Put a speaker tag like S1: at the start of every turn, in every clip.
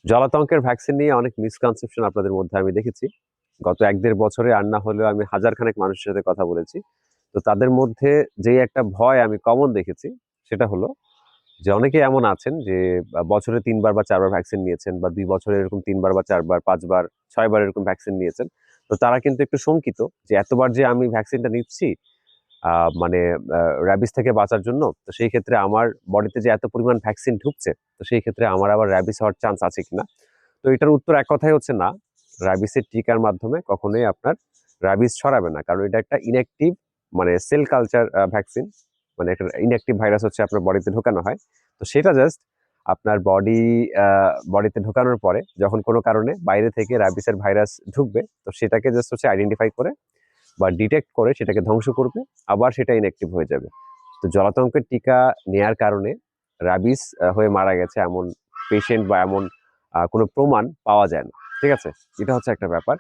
S1: জলাতঙ্কের vaccine নিয়ে অনেক misconception আপনাদের মধ্যে আমি দেখেছি। গত ১-১.৫ বছরে আর না হলেও আমি হাজারখানেক মানুষের সাথে কথা বলেছি। তো তাদের মধ্যে যেই একটা ভয় আমি কমন দেখেছি, সেটা হলো যে অনেকে এমন আছেন যে বছরে ৩ বার বা ৪ বার ভ্যাকসিন নিয়েছেন বা ২ বছরে এরকম ৩ বার বা ৪ বার, ৫ বার, ৬ বার এরকম ভ্যাকসিন নিয়েছেন। তো তারা কিন্তু একটু শঙ্কিত যে এতবার যে আমি ভ্যাকসিনটা নিচ্ছি মানে র‍্যাবিস থেকে বাঁচার জন্য, তো সেই ক্ষেত্রে আমার বডিতে যে এত পরিমাণ ভ্যাকসিন ঢুকছে, তো সেই ক্ষেত্রে আমার আবার র‍্যাবিস হওয়ার চান্স আছে কিনা? তো এটার উত্তর এক কথায় হচ্ছে না। র‍্যাবিসের টিকার মাধ্যমে কখনোই আপনার র‍্যাবিস ছড়াবে না। কারণ এটা একটা ইনঅ্যাক্টিভ মানে সেল কালচার ভ্যাকসিন। মানে একটা ইনঅ্যাক্টিভ ভাইরাস হচ্ছে আপনার বডিতে ঢোকানো হয়। তো সেটা জাস্ট আপনার বডিতে ঢোকানোর পরে যখন কোনো কারণে বাইরে থেকে র‍্যাবিসের ভাইরাস ঢুকবে, তো সেটাকে জাস্ট হচ্ছে আইডেন্টিফাই করে বা ডিটেক্ট করে সেটাকে ধ্বংস করবে, আবার সেটা ইনঅ্যাক্টিভ হয়ে যাবে। তো জলাতঙ্কের টিকা নেয়ার কারণে র‍্যাবিস হয়ে মারা গেছে এমন পেশেন্ট বা এমন কোনো প্রমাণ পাওয়া যায় না। ঠিক আছে? এটা হচ্ছে একটা ব্যাপার।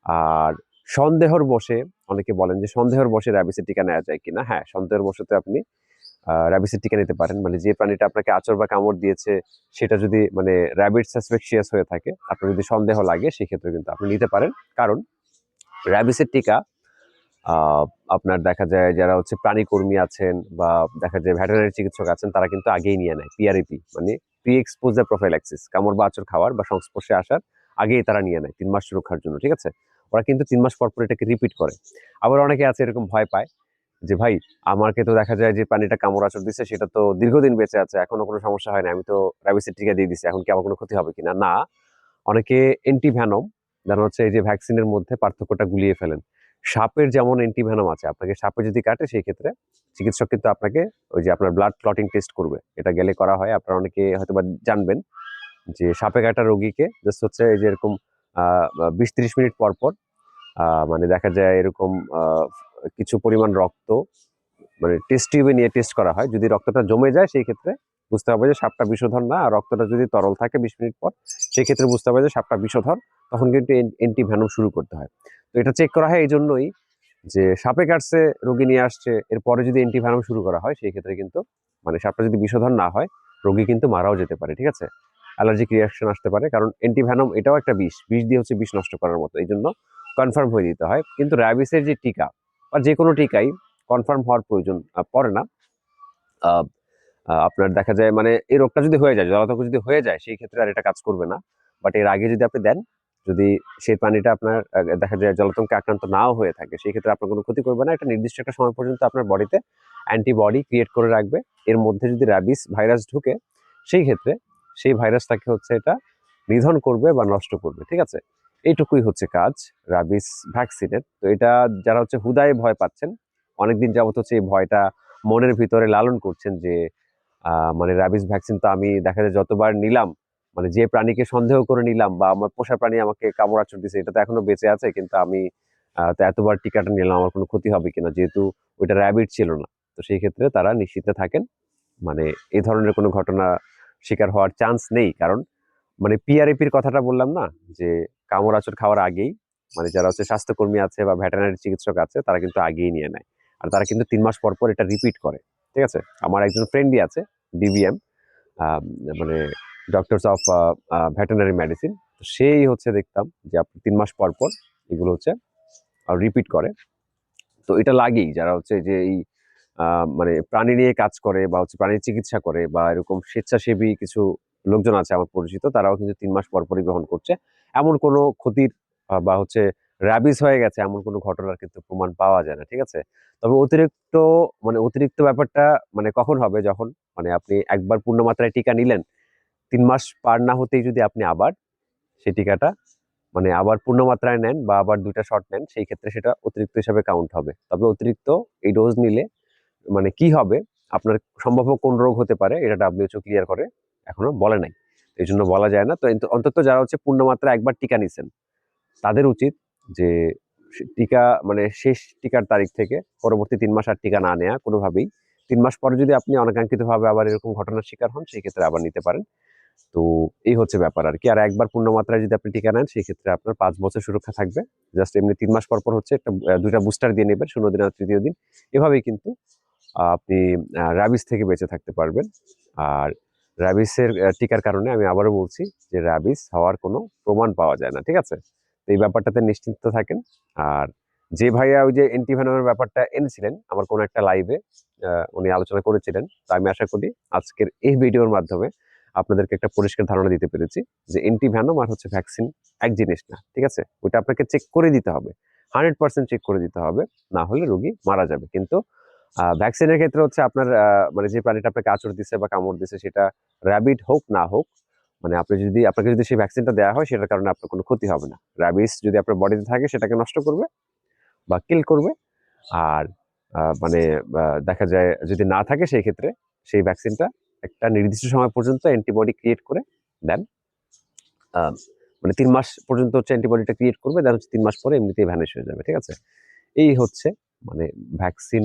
S1: আর সন্দেহর বশে অনেকে বলেন যে সন্দেহের বশে র‍্যাবিসের টিকা নেয়া যায় কিনা? হ্যাঁ, সন্দেহের বশতে আপনি র‍্যাবিসের টিকা নিতে পারেন। মানে যে প্রাণীটা আপনাকে আঁচড় বা কামড় দিয়েছে সেটা যদি মানে র‍্যাবিস সাসপেক্সিয়াস হয়ে থাকে, আপনার যদি সন্দেহ লাগে সেক্ষেত্রে কিন্তু আপনি নিতে পারেন। কারণ র‍্যাবিসের টিকা আ আপনার দেখা যায় যারা হচ্ছে প্রাণীকর্মী আছেন বা দেখা যায় ভেটেরিনারি চিকিৎসক আছেন তারা কিন্তু আগেই নিয়ে নেয়। পিআরএপি মানে প্রি এক্সপোজার প্রফাইল্যাক্সিস কামড় বা আঁচড় খাওয়ার বা সংস্পর্শে আসার আগেই তারা নিয়ে নেয় ৩ মাস সুরক্ষার জন্য। ঠিক আছে? ওরা কিন্তু ৩ মাস পর এটাকে রিপিট করে। আবার অনেকে আছে এরকম ভয় পায় যে, "ভাই আমাকে তো দেখা যায় যে প্রাণীটা কামড় আঁচড় দিছে সেটা তো দীর্ঘদিন বেঁচে আছে। এখনো কোনো সমস্যা হয় নাই। আমি তো র‍্যাবিসের টিকা দিয়ে দিছি। এখন কি আমার কোনো ক্ষতি হবে কিনা?" না, অনেকে অ্যান্টিভেনম যেন হচ্ছে এই যে ভ্যাকসিনের মধ্যে পার্থক্যটা গুলিয়ে ফেলেন। সাপের যেমন অ্যান্টিভেনম আছে, আপনাকে সাপে যদি কাটে সেই ক্ষেত্রে চিকিৎসক কিন্তু আপনাকে ওই যে আপনার ব্লাড ক্লটিং টেস্ট করবে। এটা গেলে করা হয়। আপনারা অনেকে হয়তোবা জানবেন যে সাপে কাটা রোগীকে জাস্ট হচ্ছে এই যে এরকম আ আ ২০-৩০ মিনিট পর মানে দেখা যায় এরকম কিছু পরিমাণ রক্ত মানে টেস্ট টিউবে নিয়ে টেস্ট করা হয়। যদি রক্তটা জমে যায় সেই ক্ষেত্রে বুঝতে হবে যে সাপটা বিষধর না। আর রক্তটা যদি তরল থাকে ২০ মিনিট পর সেক্ষেত্রে বুঝতে হবে যে সাপটা বিষধর। তখন কিন্তু অ্যান্টিভেনম শুরু করতে হয়। তো এটা চেক করা হয় এইজন্যই যে সাপে কাটছে, রোগী নিয়ে আসছে, এরপরে যদি অ্যান্টিভেনম শুরু করা হয় সেই ক্ষেত্রে কিন্তু মানে সাপটা যদি বিষধর না হয়, রোগী কিন্তু মারাও যেতে পারে। ঠিক আছে? অ্যালার্জিক রিঅ্যাকশন আসতে পারে। কারণ অ্যান্টিভেনম এটাও একটা বিষ। বিষ দিয়ে হচ্ছে বিষ নষ্ট করার মতো। এইজন্য কনফার্ম হয়ে দিতে হয়। কিন্তু র‍্যাবিসের যে টিকা বা যেকোনো টিকাই কনফার্ম হওয়ার প্রয়োজন পড়ে না। আ আপনার দেখা যায় মানে এই রোগটা যদি হয়ে যায়, জলাতঙ্ক যদি হয়ে যায় সেই ক্ষেত্রে আর এটা কাজ করবে না। বাট এর আগে যদি আপনি দেন, যদি সেই প্রাণীটা আপনার দেখা যায় জলাতঙ্কে আক্রান্ত নাও হয়ে থাকে, সেই ক্ষেত্রে আপনার কোনো ক্ষতি করবে না। একটা নির্দিষ্ট একটা সময় পর্যন্ত আপনার বডিতে অ্যান্টিবডি ক্রিয়েট করে রাখবে। এর মধ্যে যদি র‍্যাবিস ভাইরাস ঢুকে, সেই ক্ষেত্রে সেই ভাইরাসটাকে হচ্ছে এটা নিধন করবে বা নষ্ট করবে। ঠিক আছে? এইটুকুই হচ্ছে কাজ র‍্যাবিস ভ্যাকসিনের। তো এটা যারা হচ্ছে হুদায় ভয় পাচ্ছেন, অনেকদিন যাবত হচ্ছে এই ভয়টা মনের ভিতরে লালন করছেন যে মানে র‍্যাবিস ভ্যাকসিন তো আমি দেখা যায় যতবার নিলাম, মানে যে প্রাণীকে সন্দেহ করে নিলাম বা আমার পোষা প্রাণী আমাকে কামড় আঁচড় দিছে এটা তো এখনো বেঁচে আছে। কিন্তু আমি তো এতবার টিকাটা নিলাম আমার কোনো ক্ষতি হবে কিনা? যেহেতু ওইটা র‍্যাবিট ছিল না। তো সেই ক্ষেত্রে তারা নিশ্চিন্তে থাকেন। মানে এ ধরনের কোনো ঘটনা শিকার হওয়ার চান্স নেই। কারণ মানে পিআরএপির কথাটা বললাম না? যে কামড় আঁচড় খাওয়ার আগেই মানে যারা হচ্ছে স্বাস্থ্যকর্মী আছে বা ভেটেরিনারি চিকিৎসক আছে তারা কিন্তু আগেই নিয়ে নেয়। আর তারা কিন্তু ৩ মাস পর এটা রিপিট করে। ঠিক আছে? আমার একজন ফ্রেন্ডই আছে ডিভিএম আম মানে ডক্টরস অফ ভেটেরিনারি মেডিসিন। তো সেই হচ্ছে দেখতাম যে আপনি ৩ মাস পর এগুলো হচ্ছে রিপিট করে। তো এটা লাগেই যারা হচ্ছে যে এই আ মানে প্রাণী নিয়ে কাজ করে বা হচ্ছে প্রাণীর চিকিৎসা করে বা এরকম স্বেচ্ছাসেবী কিছু লোকজন আছে আমার পরিচিত। তারাও কিন্তু ৩ মাস পরই গ্রহণ করছে। এমন কোনো ক্ষতির বা হচ্ছে র‍্যাবিস হয়ে গেছে এমন কোনো ঘটনার কিন্তু প্রমাণ পাওয়া যায় না। ঠিক আছে? তবে অতিরিক্ত ব্যাপারটা মানে কখন হবে? যখন মানে আপনি একবার পূর্ণ মাত্রায় টিকা নিলেন, ৩ মাস পার না হতেই যদি আপনি আবার সেই টিকাটা মানে আবার পূর্ণ মাত্রায় নেন বা আবার ২ টা শট নেন, সেই ক্ষেত্রে সেটা অতিরিক্ত হিসাবে কাউন্ট হবে। তবে অতিরিক্ত এই ডোজ নিলে মানে কি হবে? আপনার সম্ভাব্য কোন রোগ হতে পারে এটা WHO ক্লিয়ার করে এখনো বলে নাই। এজন্য বলা যায় না। তো অন্তত যারা হচ্ছে পূর্ণ মাত্রায় একবার টিকা নিছেন, তাদের উচিত যে টিকা মানে শেষ টিকার তারিখ থেকে পরবর্তী ৩ মাস আর টিকা না নেয়া কোনোভাবেই। ৩ মাস পরে যদি আপনি অনাকাঙ্ক্ষিতভাবে আবার এরকম ঘটনার শিকার হন, সেই ক্ষেত্রে আবার নিতে পারেন। তো এই হচ্ছে ব্যাপার আরকি। আর একবার পূর্ণ মাত্রায় যদি আপনি টিকা নেন, সেক্ষেত্রে আপনার ৫ বছর সুরক্ষা থাকবে। জাস্ট এমনি ৩ মাস পর হচ্ছে একটা ২ টা বুস্টার দিয়ে নেবেন ০ দিন আর ৩য় দিন। এভাবেই কিন্তু আপনি র‍্যাবিস থেকে বেঁচে থাকতে পারবেন। আর র্যাবিসের টিকার কারণে আমি আবারও বলছি যে র্যাবিস হওয়ার কোনো প্রমাণ পাওয়া যায় না, ঠিক আছে? তো এই ব্যাপারটাতে নিশ্চিন্ত থাকেন। আর যে ভাইয়া ওই যে অ্যান্টিভেনমের ব্যাপারটা এনেছিলেন আমার কোনো একটা লাইভে, উনি আলোচনা করেছিলেন। তো আমি আশা করি আজকের এই ভিডিওর মাধ্যমে আপনাদেরকে একটা পরিষ্কার ধারণা দিতে পেরেছি যে অ্যান্টিভেনম আর হচ্ছে ভ্যাকসিন এক জিনিস না, ঠিক আছে? ওইটা আপনাকে চেক করে দিতে হবে, 100% চেক করে দিতে হবে, না হলে রোগী মারা যাবে। কিন্তু ভ্যাকসিনের ক্ষেত্রে হচ্ছে আপনার মানে যে প্রাণীটা আপনাকে আঁচড় দিছে বা কামড় দিছে সেটা র্যাবিড হোক না হোক, মানে আপনাকে যদি সেই ভ্যাকসিনটা দেওয়া হয় সেটার কারণে আপনার কোনো ক্ষতি হবে না। র্যাবিস যদি আপনার বডিতে থাকে সেটাকে নষ্ট করবে বা কিল করবে। আর মানে দেখা যায় যদি না থাকে সেই ক্ষেত্রে সেই ভ্যাকসিনটা একটা নির্দিষ্ট সময় পর্যন্ত অ্যান্টিবডি ক্রিয়েট করে দেন। আহ, মানে 3 মাস পর্যন্ত হচ্ছে অ্যান্টিবডিটা ক্রিয়েট করবে, দেন হচ্ছে 3 মাস পরে এমনিতেই ভ্যানিশ হয়ে যাবে, ঠিক আছে? এই হচ্ছে মানে ভ্যাকসিন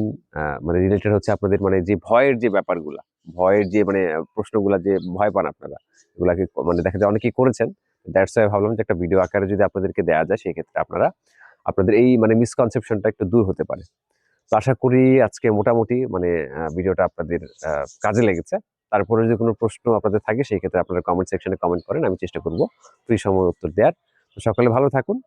S1: মানে রিলেটেড হচ্ছে আপনাদের মানে যে ভয়ের যে ব্যাপারগুলা, ভয়ের যে মানে প্রশ্নগুলা যে ভয় পান আপনারা, এগুলাকে মানে দেখা যায় অনেকেই করেছেন। দ্যাটস ওয়াই ভাবলাম যে একটা ভিডিও আকারে যদি আপনাদেরকে দেওয়া যায় সেই ক্ষেত্রে আপনারা আপনাদের এই মানে মিসকনসেপশনটা একটু দূর হতে পারে। তো আশা করি আজকে মোটামুটি মানে ভিডিওটা আপনাদের কাজে লেগেছে। তারপরে যদি কোনো প্রশ্ন আপনাদের থাকে সেই ক্ষেত্রে আপনারা কমেন্ট সেকশনে কমেন্ট করেন, আমি চেষ্টা করব ফ্রি সময় উত্তর দেওয়ার। তো সকলে ভালো থাকুন।